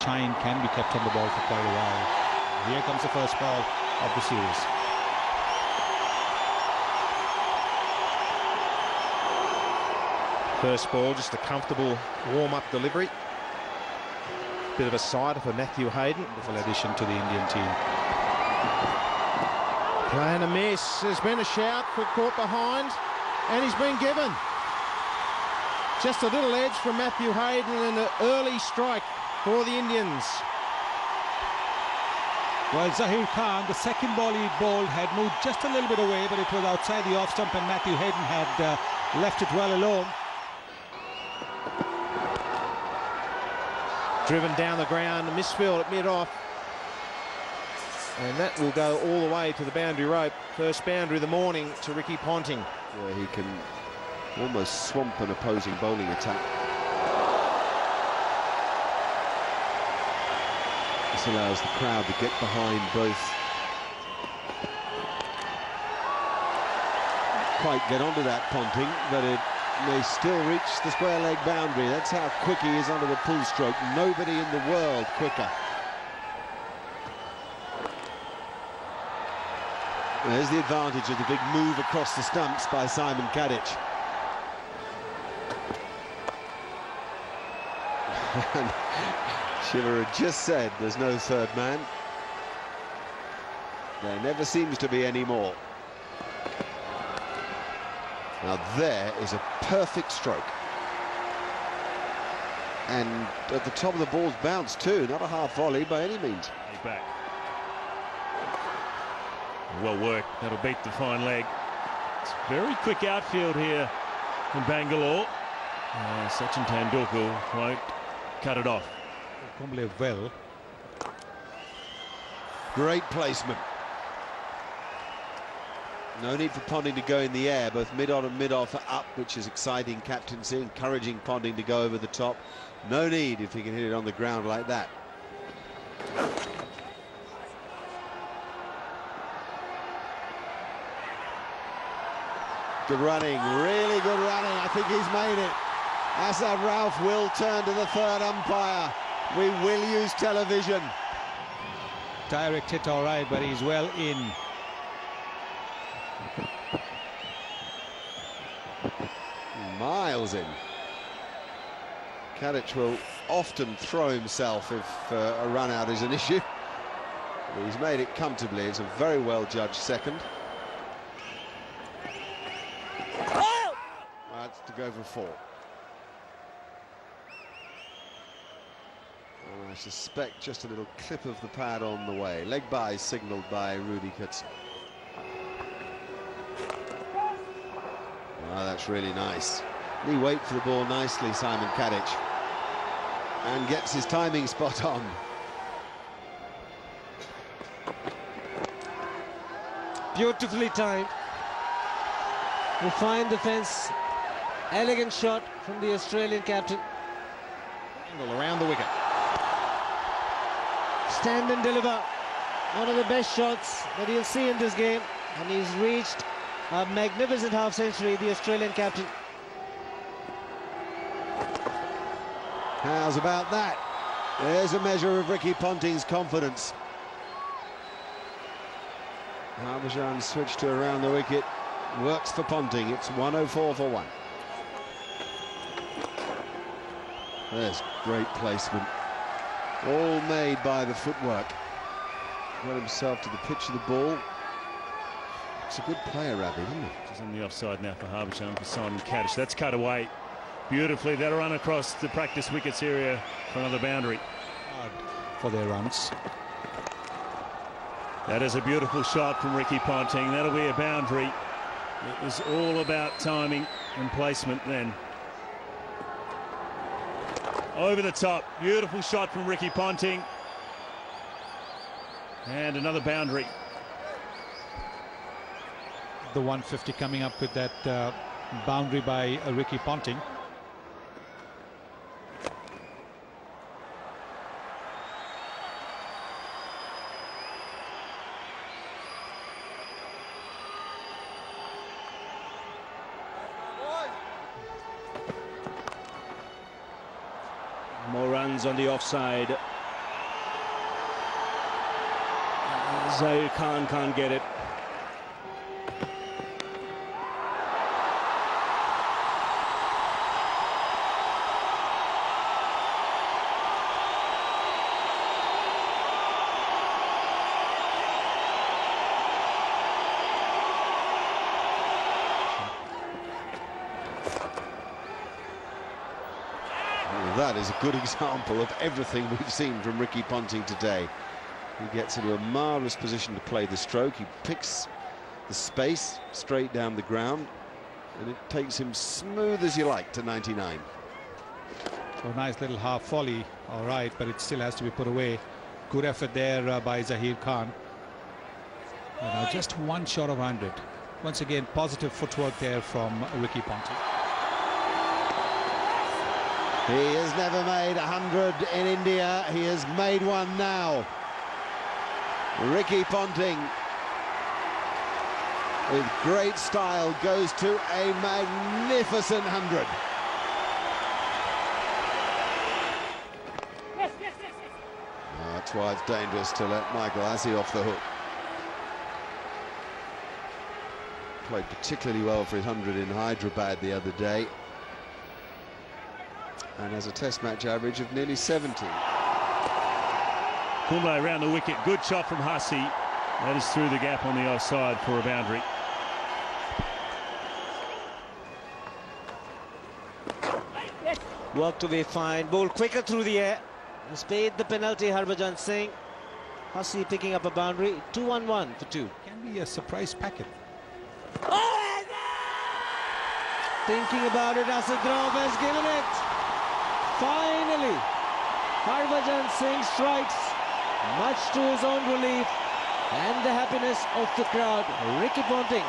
time can be kept on the ball for quite a while. Here comes the first ball of the series. First ball, just a comfortable warm-up delivery. Bit of a sider for Matthew Hayden. Wonderful addition to the Indian team. Playing a miss. There's been a shout for caught behind, and he's been given. Just a little edge from Matthew Hayden and an early strike for the Indians. Well, Zahir Khan, the second ball he bowled had moved just a little bit away, but it was outside the off stump, and Matthew Hayden had left it well alone. Driven down the ground, a misfield at mid-off. And that will go all the way to the boundary rope. First boundary of the morning to Ricky Ponting. Where he can almost swamp an opposing bowling attack. This allows the crowd to get behind both. Quite get onto that Ponting, but it may still reach the square leg boundary. That's how quick he is under the pull stroke. Nobody in the world quicker. There's the advantage of the big move across the stumps by Simon Kadich. Shiver had just said there's no third man. There never seems to be any more. Now there is a perfect stroke. And at the top of the ball's bounce too, not a half volley by any means. Back. Well worked, that'll beat the fine leg. It's very quick outfield here in Bangalore. Sachin Tendulkar won't cut it off. Kumble well. Great placement. No need for Ponting to go in the air, both mid-on and mid-off are up, which is exciting captaincy, encouraging Ponting to go over the top. No need if he can hit it on the ground like that. Good running, really good running. I think he's made it. Asad Rauf will turn to the third umpire. We will use television. Direct hit all right, but he's well in. Miles in. Kadich will often throw himself if a run out is an issue. But he's made it comfortably. It's a very well judged second. That's to go for 4. And I suspect just a little clip of the pad on the way. Leg bye signalled by Rudy Kutz. Oh, that's really nice. He wait for the ball nicely, Simon Kadich, and gets his timing spot on. Beautifully timed. Refined defence. Elegant shot from the Australian captain. Angle around the wicket. Stand and deliver. One of the best shots that you'll see in this game, and he's reached a magnificent half-century, the Australian captain. How's about that? There's a measure of Ricky Ponting's confidence. Harbhajan switched to around the wicket. Works for Ponting. It's 104 for 1. There's great placement. All made by the footwork. Got himself to the pitch of the ball. It's a good player, Ravi, isn't he? He's on the offside now for Harbhajan, for Simon Kadich. That's cut away beautifully. That'll run across the practice wickets area for another boundary. Hard for their runs. That is a beautiful shot from Ricky Ponting. That'll be a boundary. It was all about timing and placement then. Over the top. Beautiful shot from Ricky Ponting. And another boundary. The 150 coming up with that boundary by Ricky Ponting. More runs on the offside Zahir Khan can't get it. That is a good example of everything we've seen from Ricky Ponting today. He gets into a marvellous position to play the stroke. He picks the space straight down the ground, and it takes him smooth as you like to 99. So nice little half volley, all right, but it still has to be put away. Good effort there by Zahir Khan. And now just one short of 100. Once again, positive footwork there from Ricky Ponting. He has never made 100 in India. He has made one now. Ricky Ponting, with great style, goes to a magnificent 100. That's why it's dangerous to let Michael Hussey off the hook. Played particularly well for his 100 in Hyderabad the other day, and has a test match average of nearly 70. Kumble around the wicket, good shot from Hussey. That is through the gap on the offside for a boundary. Worked away fine, ball quicker through the air. He's paid the penalty, Harbhajan Singh. Hussey picking up a boundary, 2-1-1 for 2. Can be a surprise packet. Thinking about it, Asadrov has given it. Finally, Harbhajan Singh strikes, much to his own relief and the happiness of the crowd. Ricky Ponting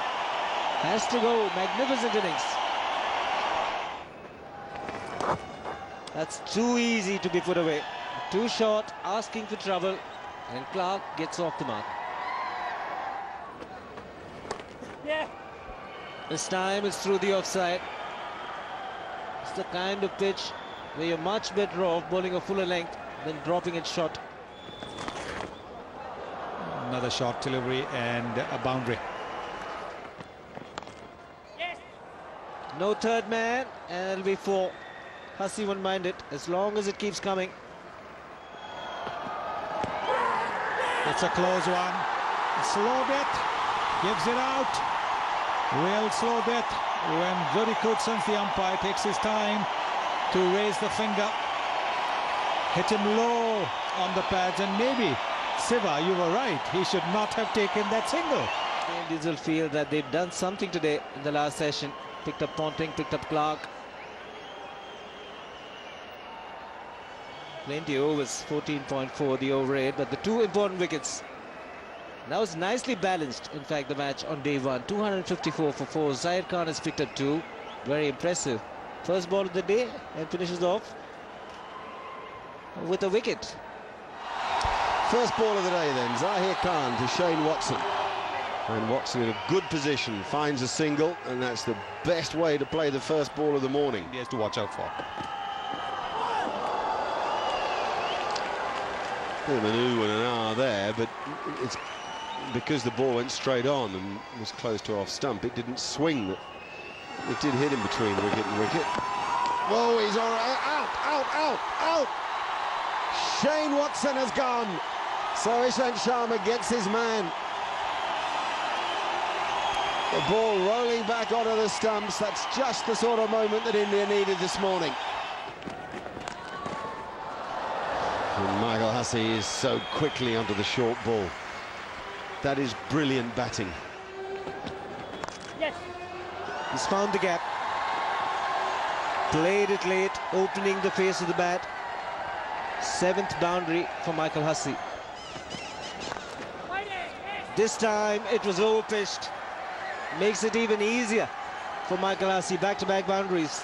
has to go. Magnificent innings. That's too easy to be put away. Too short, asking for trouble, and Clark gets off the mark. This time it's through the offside. It's the kind of pitch where you're much better off bowling a fuller length than dropping it short. Another short delivery and a boundary. No third man, and it'll be 4. Hussey won't mind it as long as it keeps coming. It's a close one. A slow bit, gives it out. Real slow bit when Jody Cruikshank, the umpire, takes his time to raise the finger. Hit him low on the pads, and maybe, Siva, you were right. He should not have taken that single. Indians will feel that they've done something today in the last session. Picked up Ponting, picked up Clark. Plenty overs, 14.4 the over 8, but the 2 important wickets. That was nicely balanced, in fact, the match on day 1. 254 for 4. Zahir Khan has picked up 2. Very impressive. First ball of the day, and finishes off with a wicket. First ball of the day then, Zahir Khan to Shane Watson. And Watson in a good position, finds a single, and that's the best way to play the first ball of the morning. He has to watch out for. Bit of an ooh and an ah there, but it's because the ball went straight on and was close to off stump. It didn't swing. It did hit him between wicket and wicket. Whoa, he's all right. Out. Shane Watson has gone. So Ishant Sharma gets his man. The ball rolling back onto the stumps. That's just the sort of moment that India needed this morning. And Michael Hussey is so quickly onto the short ball. That is brilliant batting. Yes. He's found the gap. Played it late, opening the face of the bat. 7th boundary for Michael Hussey. This time it was over-pitched. Makes it even easier for Michael Hussey. Back-to-back boundaries.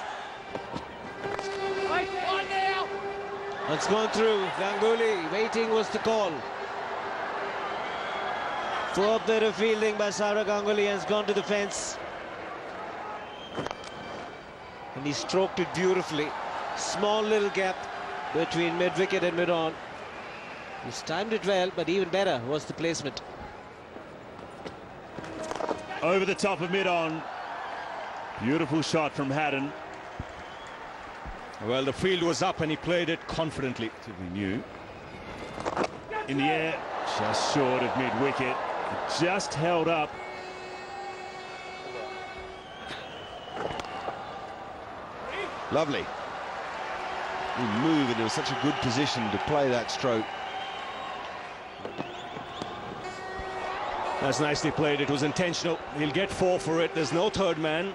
It's gone through. Ganguly waiting was the call. Poor bit of fielding by Sara Ganguly has gone to the fence. And he stroked it beautifully. Small little gap between mid-wicket and mid-on. He's timed it well, but even better was the placement. Over the top of mid-on. Beautiful shot from Haddon. Well, the field was up and he played it confidently. We knew. In the air, just short of mid-wicket. Just held up. Lovely. He moved into such a good position to play that stroke. That's nicely played. It was intentional. He'll get 4 for it. There's no third man.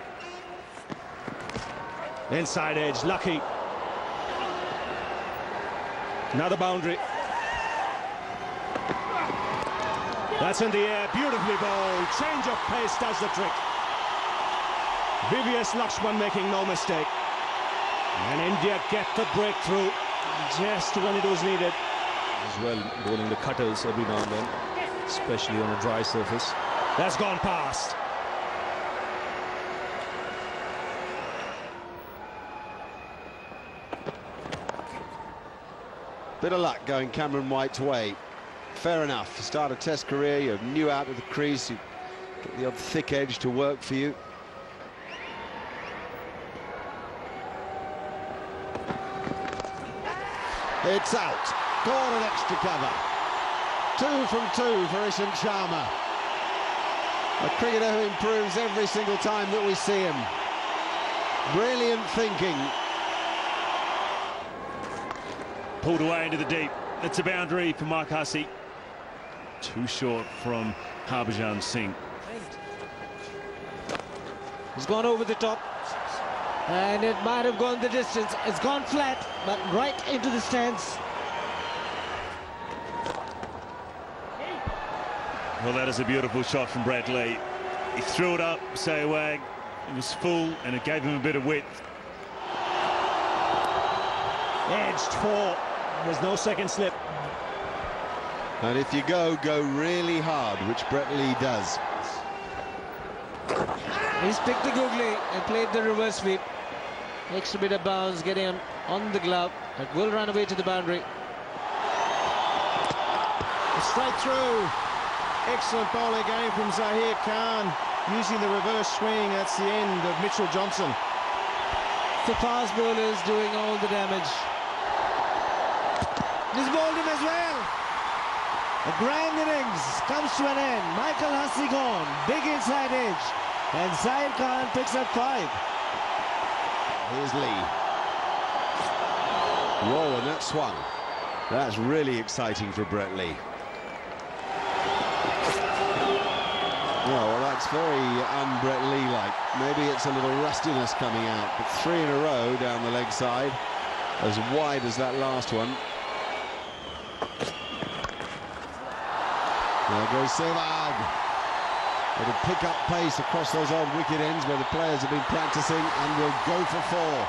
Inside edge, lucky. Another boundary. That's in the air, beautifully bowled. Change of pace does the trick. VVS Lakshman making no mistake. And India get the breakthrough just when it was needed. As well, bowling the cutters every now and then, especially on a dry surface. That's gone past. Bit of luck going Cameron White's way. Fair enough. To start a Test career, you're new out of the crease. You get the odd thick edge to work for you. It's out. Gone an extra cover. 2 from 2 for Ishant Sharma. A cricketer who improves every single time that we see him. Brilliant thinking. Pulled away into the deep. It's a boundary for Mark Hussey. Too short from Harbhajan Singh. He's gone over the top. And it might have gone the distance. It's gone flat, but right into the stands. Well, that is a beautiful shot from Brett Lee. He threw it up, Sehwag. It was full, and it gave him a bit of width. Edged 4. There's no second slip. And if you go really hard, which Brett Lee does. He's picked the googly and played the reverse sweep. Extra bit of bounce, getting him on the glove. It will run away to the boundary. Straight through. Excellent bowling game from Zahir Khan, using the reverse swing. That's the end of Mitchell Johnson. The fast bowlers doing all the damage. He's bowled him as well. A grand innings comes to an end. Michael Hussey gone, big inside edge, and Zahir Khan picks up 5. Here's Lee. Whoa, and that swung. That's really exciting for Brett Lee. Well, that's very un-Brett Lee-like. Maybe it's a little rustiness coming out, but 3 in a row down the leg side, as wide as that last one. There goes Sehwag. It'll pick up pace across those old wicket ends where the players have been practicing, and will go for 4.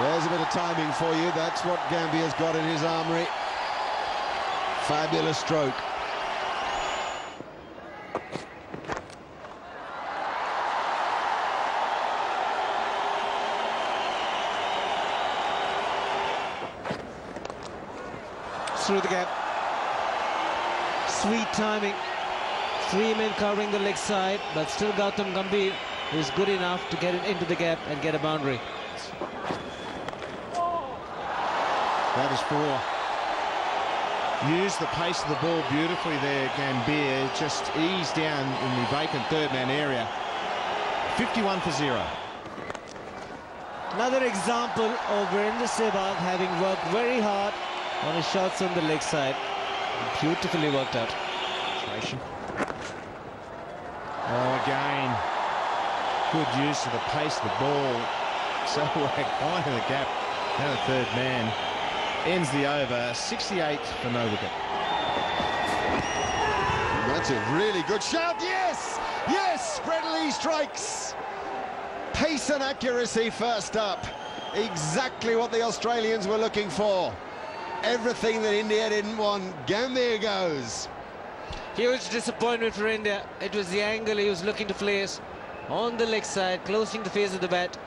There's a bit of timing for you. That's what Gambia's got in his armoury. Fabulous stroke. Through the gap. Sweet timing. 3 men covering the leg side, but still Gautam Gambhir is good enough to get it into the gap and get a boundary. That is 4. Used the pace of the ball beautifully there, Gambhir. Just eased down in the vacant third man area. 51 for 0. Another example of Virender Sehwag having worked very hard on his shots on the leg side. Beautifully worked out. Oh, again. Good use of the pace of the ball. So wide in the gap. Now the third man ends the over. 68 for no wicket. That's a really good shout. Yes! Yes! Brett Lee strikes. Pace and accuracy first up. Exactly what the Australians were looking for. Everything that India didn't want. Gambhir goes. Huge disappointment for India. It was the angle he was looking to place on the leg side, closing the face of the bat,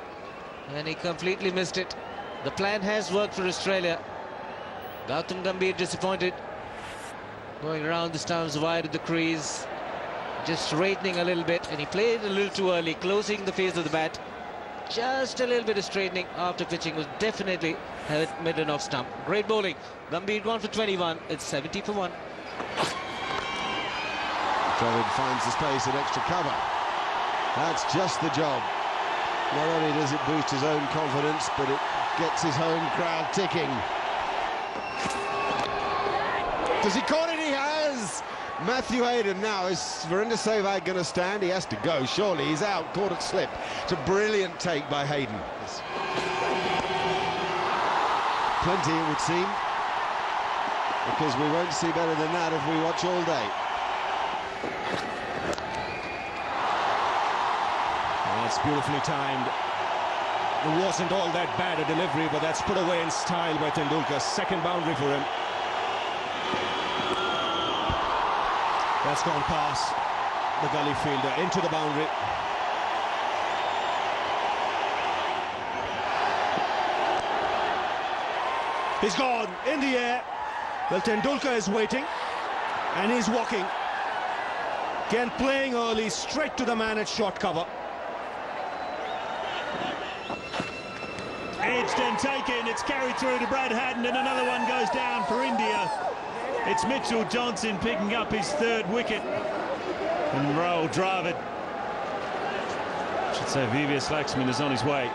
and he completely missed it. The plan has worked for Australia. Gautam Gambhir disappointed. Going around the stumps wide of the crease. Just straightening a little bit, and he played a little too early, closing the face of the bat. Just a little bit of straightening after pitching was definitely held mid and off stump. Great bowling. Gambhir gone for 21. It's 70 for 1. Dravid finds the space and extra cover. That's just the job. Not only does it boost his own confidence, but it gets his home crowd ticking. Does he caught it? He has! Matthew Hayden now. Is Verinder Sehwag going to stand? He has to go, surely. He's out, caught it slip. It's a brilliant take by Hayden. Plenty, it would seem, because we won't see better than that if we watch all day. That's beautifully timed. It wasn't all that bad a delivery, but that's put away in style by Tendulkar. Second boundary for him. That's gone past the gully fielder into the boundary. He's gone in the air. Well, Tendulkar is waiting and he's walking. Again, playing early, straight to the man at short cover. Edged and taken, it's carried through to Brad Haddon, and another one goes down for India. It's Mitchell Johnson picking up his third wicket. And Rahul Dravid, I should say VVS Laxman, is on his way.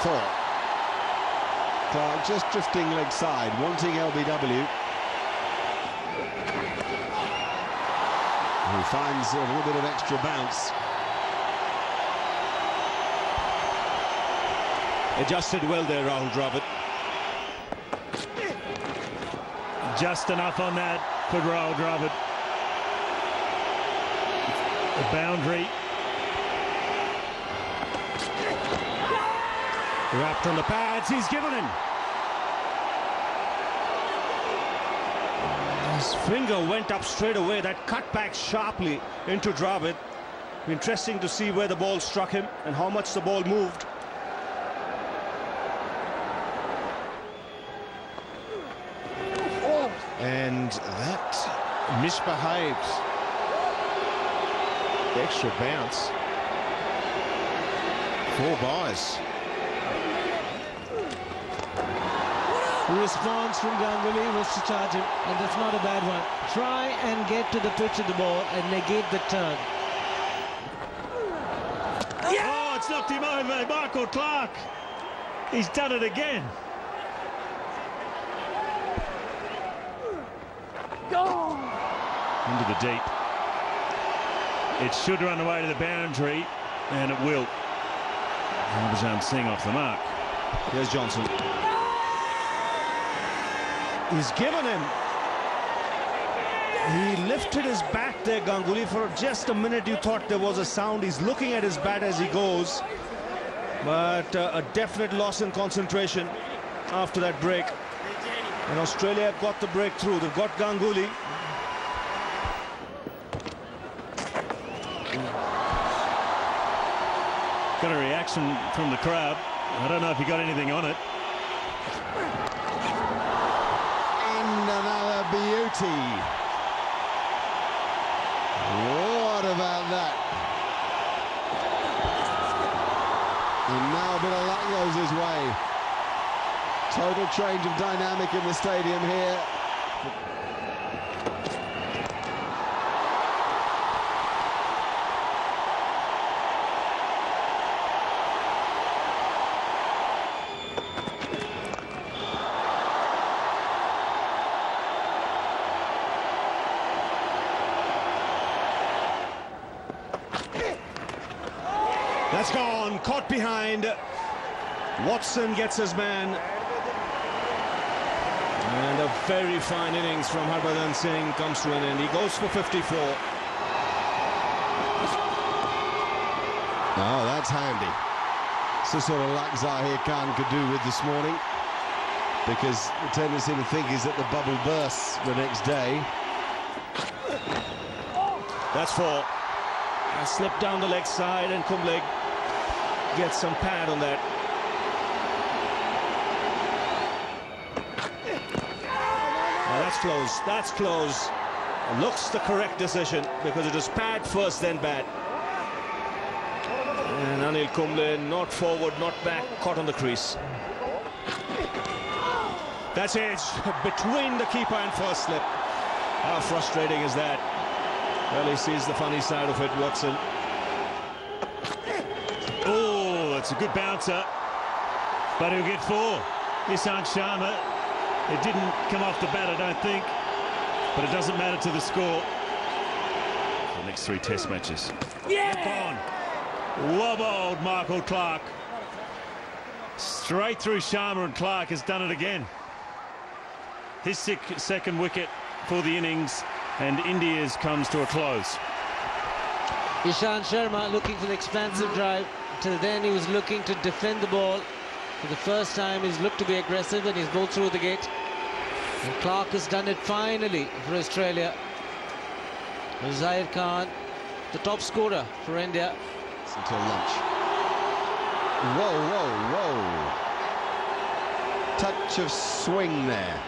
4. Clark just drifting leg side, wanting LBW. He finds a little bit of extra bounce. Adjusted well there, Rahul Dravid. Just enough on that for Rahul Dravid. The boundary. Wrapped on the pads, he's given in. His finger went up straight away. That cut back sharply into Dravid. Interesting to see where the ball struck him and how much the ball moved. And that misbehaved. Extra bounce. 4 byes. The response from Ganguly was to charge him, and that's not a bad one. Try and get to the pitch of the ball and negate the turn. Oh, it's knocked him over, Michael Clark. He's done it again. Into the deep. It should run away to the boundary, and it will. Harbhajan Singh off the mark. Here's Johnson. He's given him. He lifted his bat there, Ganguly. For just a minute you thought there was a sound. He's looking at his bat as he goes. But a definite loss in concentration after that break. And Australia have got the breakthrough. They've got Ganguly. Got a reaction from the crowd. I don't know if he got anything on it. And another beauty. What about that? And now a bit of luck goes his way. Total change of dynamic in the stadium here. That's gone, caught behind. Watson gets his man. And a very fine innings from Harbhajan Singh comes to an end. He goes for 54. Oh, that's handy. It's the sort of luck Zahir Khan could do with this morning, because the tendency to think is that the bubble bursts the next day. That's 4. Slipped down the leg side, and Kumble get some pad on that. That's close. That's close. Looks the correct decision because it was pad first, then bat. And Anil Kumble not forward, not back, caught on the crease. That's edge between the keeper and first slip. How frustrating is that? Well, he sees the funny side of it, Watson. Oh, it's a good bouncer, but he'll get 4. Ishant Sharma. It didn't come off the bat, I don't think, but it doesn't matter to the score. The next 3 test matches. Gone. Wobbled Michael Clarke. Straight through Sharma, and Clarke has done it again. His second wicket for the innings, and India's comes to a close. Ishant Sharma looking for the expansive drive. Till then he was looking to defend the ball. For the first time he's looked to be aggressive, and he's bowled through the gate. And Clarke has done it finally for Australia. Zahir Khan, the top scorer for India. It's until lunch. Whoa, whoa, whoa. Touch of swing there.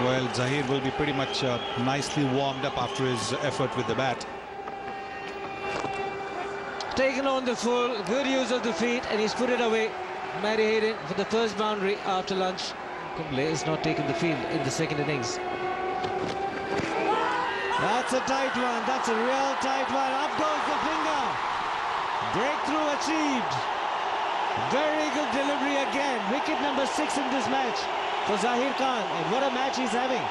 Well, Zahir will be pretty much nicely warmed up after his effort with the bat. Taken on the full, good use of the feet, and he's put it away. Matty Hayden for the first boundary after lunch. Kumble is not taking the field in the second innings. That's a tight one. That's a real tight one. Up goes the finger. Breakthrough achieved. Very good delivery again. Wicket number 6 in this match for Zahir Khan. And what a match he's having.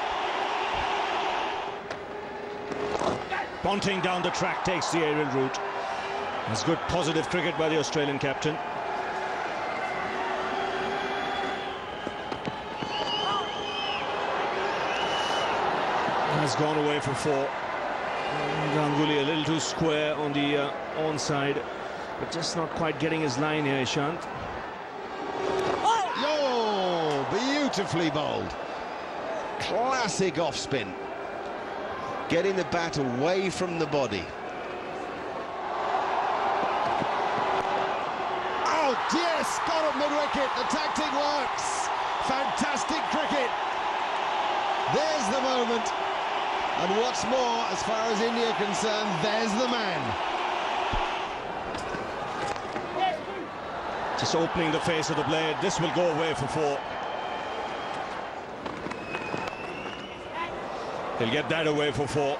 Ponting down the track, takes the aerial route. That's good positive cricket by the Australian captain. Has gone away for 4. Ganguly a little too square on the onside, but just not quite getting his line here, Ishant. Oh, beautifully bowled. Classic off spin. Getting the bat away from the body. Oh, yes, got up mid-wicket. The tactic works. Fantastic cricket. There's the moment. And what's more, as far as India are concerned, there's the man. Just opening the face of the blade. This will go away for 4. He'll get that away for 4.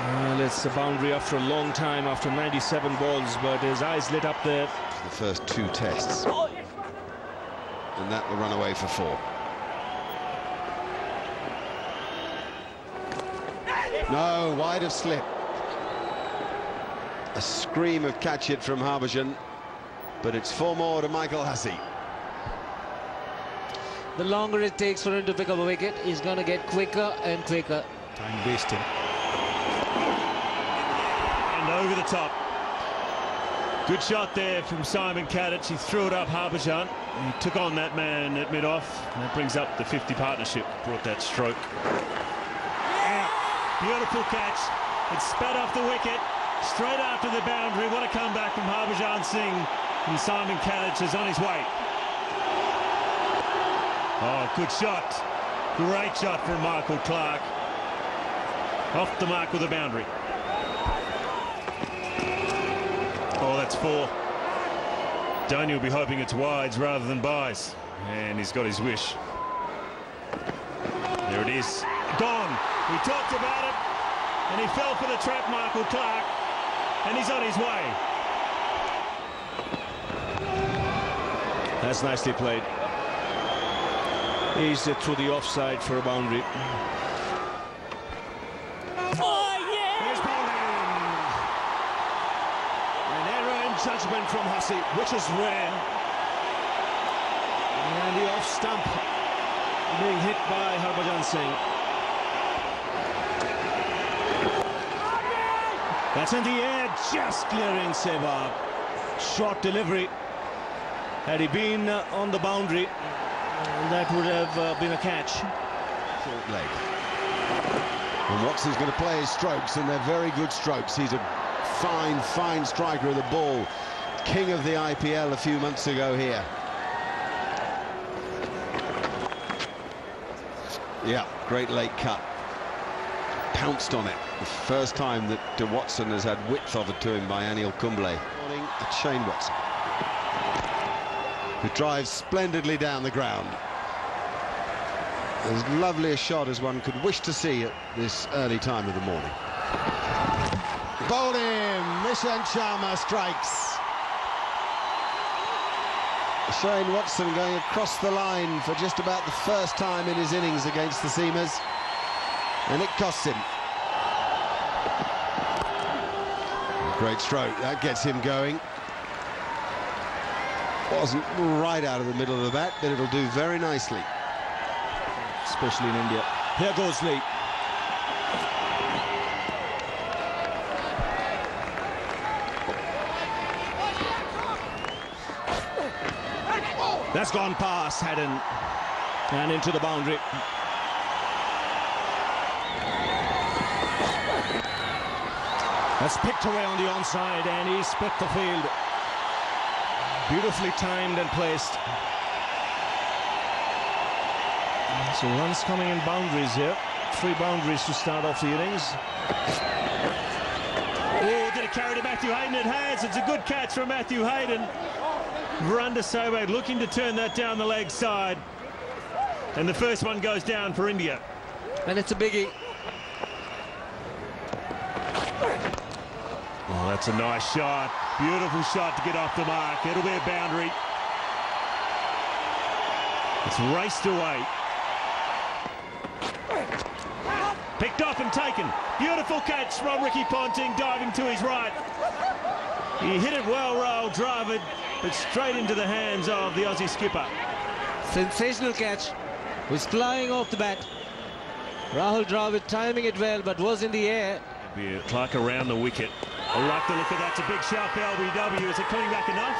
Well, it's a boundary after a long time, after 97 balls, but his eyes lit up there. The first 2 tests. And that will run away for 4. No, wide of slip. A scream of catch it from Harbhajan, but it's 4 more to Michael Hussey. The longer it takes for him to pick up a wicket, he's going to get quicker and quicker. Time wasting. And over the top. Good shot there from Simon Kadich. He threw it up Harbhajan. He took on that man at mid-off. And that brings up the 50 partnership. Brought that stroke. Beautiful catch. It spat off the wicket straight after the boundary. What a comeback from Harbhajan Singh. And Simon Kadich is on his way. Oh, good shot. Great shot from Michael Clarke. Off the mark with the boundary. Oh, that's 4. Dhoni will be hoping it's wides rather than buys. And he's got his wish. There it is. Gone. We talked about it, and he fell for the trap, Michael Clarke, and he's on his way. That's nicely played. Eased it through the offside for a boundary. Oh, yeah! There's bowling. An error in judgment from Hussey, which is rare. And the off stump being hit by Harbhajan Singh. That's in the air, just clearing Sehwag. Short delivery. Had he been on the boundary, that would have been a catch. Short leg. And Watson's going to play his strokes, and they're very good strokes. He's a fine, fine striker of the ball. King of the IPL a few months ago here. Yeah, great late cut. Pounced on it. The first time that Watson has had width offered to him by Anil Kumble. Morning at Shane Watson, who drives splendidly down the ground. As lovely a shot as one could wish to see at this early time of the morning. Bowled him. Nishant Sharma strikes. Shane Watson going across the line for just about the first time in his innings against the Seamers, and it costs him. Great stroke, that gets him going. Wasn't right out of the middle of the bat, but it'll do very nicely. Especially in India. Here goes Lee. That's gone past Haddon and into the boundary. That's picked away on the onside, and he split the field. Beautifully timed and placed. So runs coming in boundaries here. 3 boundaries to start off the innings. Oh, did it carry to Matthew Hayden? It has. It's a good catch from Matthew Hayden. Vrunda Sehwag looking to turn that down the leg side. And the first one goes down for India. And it's a biggie. Oh, that's a nice shot. Beautiful shot to get off the mark. It'll be a boundary. It's raced away. Picked up and taken. Beautiful catch from Ricky Ponting, diving to his right. He hit it well, Rahul Dravid, but straight into the hands of the Aussie skipper. Sensational catch. Was flying off the bat. Rahul Dravid timing it well, but was in the air. Clark around the wicket. I like the look of that. It's a big sharp LBW. Is it coming back enough?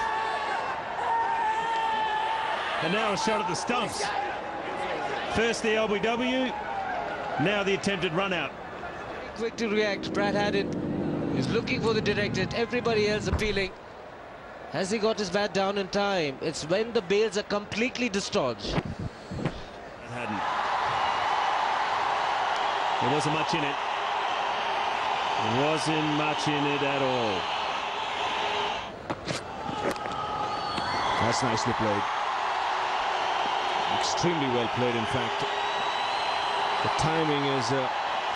And now a shot at the stumps. First the LBW, now the attempted run out. Quick to react. Brad Haddon is looking for the directed. Everybody else appealing. Has he got his bat down in time? It's when the bails are completely discharged. Haddon. There wasn't much in it. Wasn't much in it at all. That's nicely played. Extremely well played, in fact. The timing is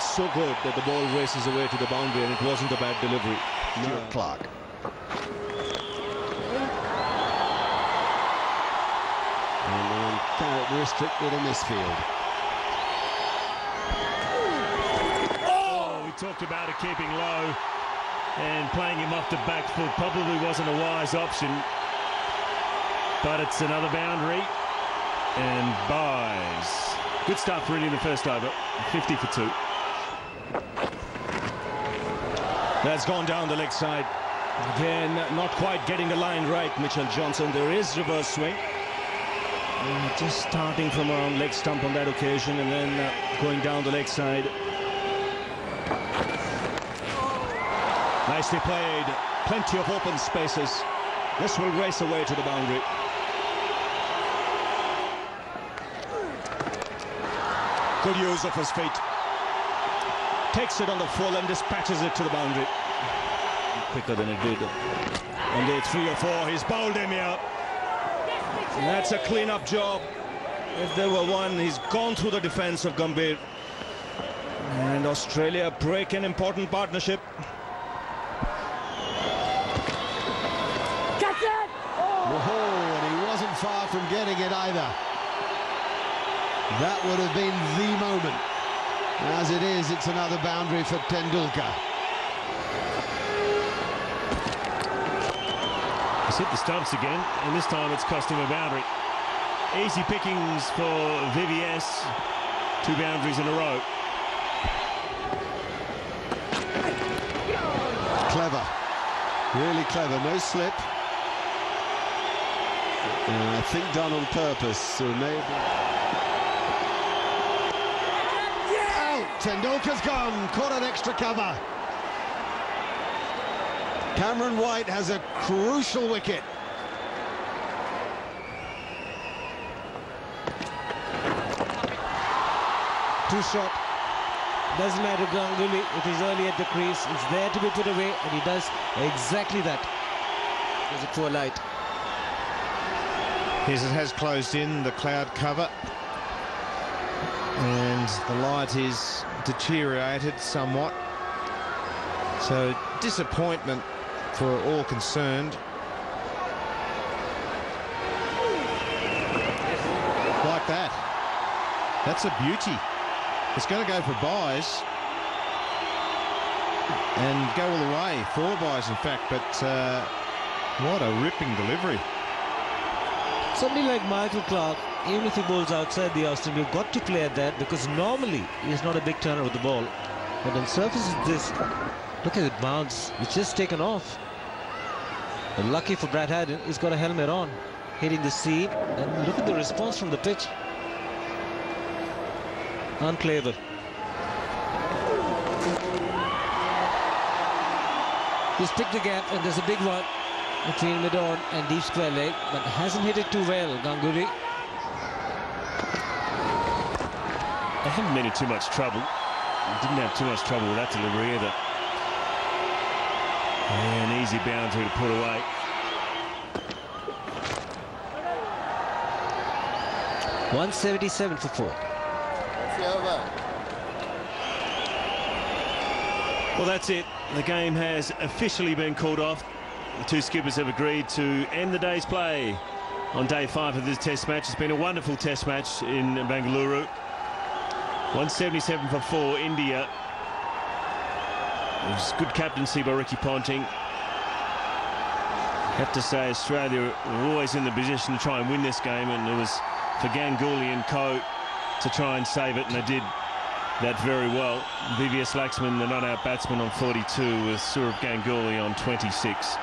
so good that the ball races away to the boundary, and it wasn't a bad delivery. No. Clark. And uncharacteristic with a misfield. Talked about it keeping low, and playing him off the back foot probably wasn't a wise option, but it's another boundary and buys. Good start for India in the first over. 50 for 2. That's gone down the leg side. Again, not quite getting the line right, Mitchell Johnson. There is reverse swing. Just starting from around leg stump on that occasion, and then going down the leg side. Nicely played. Plenty of open spaces. This will race away to the boundary. Good use of his feet. Takes it on the full and dispatches it to the boundary. Quicker than it did. On day 3 or 4, he's bowled him here. And that's a clean-up job. If there were one, he's gone through the defense of Gambhir. And Australia break an important partnership. Whoa, and he wasn't far from getting it either. That would have been the moment. As it is, it's another boundary for Tendulkar. He's hit the stumps again, and this time it's cost him a boundary. Easy pickings for VVS. 2 boundaries in a row. Clever. Really clever. No slip. I think done on purpose, so maybe. Out! Tendulkar's gone, caught an extra cover. Cameron White has a crucial wicket. Too short. Doesn't matter, Ganguly. It is early at the crease. It's there to be put away, and he does exactly that. There's a poor light. Yes, it has closed in, the cloud cover. And the light is deteriorated somewhat. So disappointment for all concerned. Like that. That's a beauty. It's going to go for byes. And go all the way. 4 byes, in fact. But what a ripping delivery. Somebody like Michael Clark, even if he bowls outside the off stump, you've got to play at that, because normally he's not a big turner with the ball. But on surfaces this, look at the bounce. It's just taken off. And lucky for Brad Haddin, he's got a helmet on, hitting the seam. And look at the response from the pitch. Unplayable. He's picked the gap, and there's a big one between mid-on and deep square leg, but hasn't hit it too well, Ganguly. They haven't been in too much trouble. Didn't have too much trouble with that delivery either. An easy boundary to put away. .177 for 4. Well, that's it. The game has officially been called off. The two skippers have agreed to end the day's play on day 5 of this test match. It's been a wonderful test match in Bengaluru. 177 for 4, India. It was good captaincy by Ricky Ponting. Have to say, Australia were always in the position to try and win this game, and it was for Ganguly and co to try and save it, and they did that very well. VVS Laxman, the not-out batsman, on 42, with Sourav Ganguly on 26.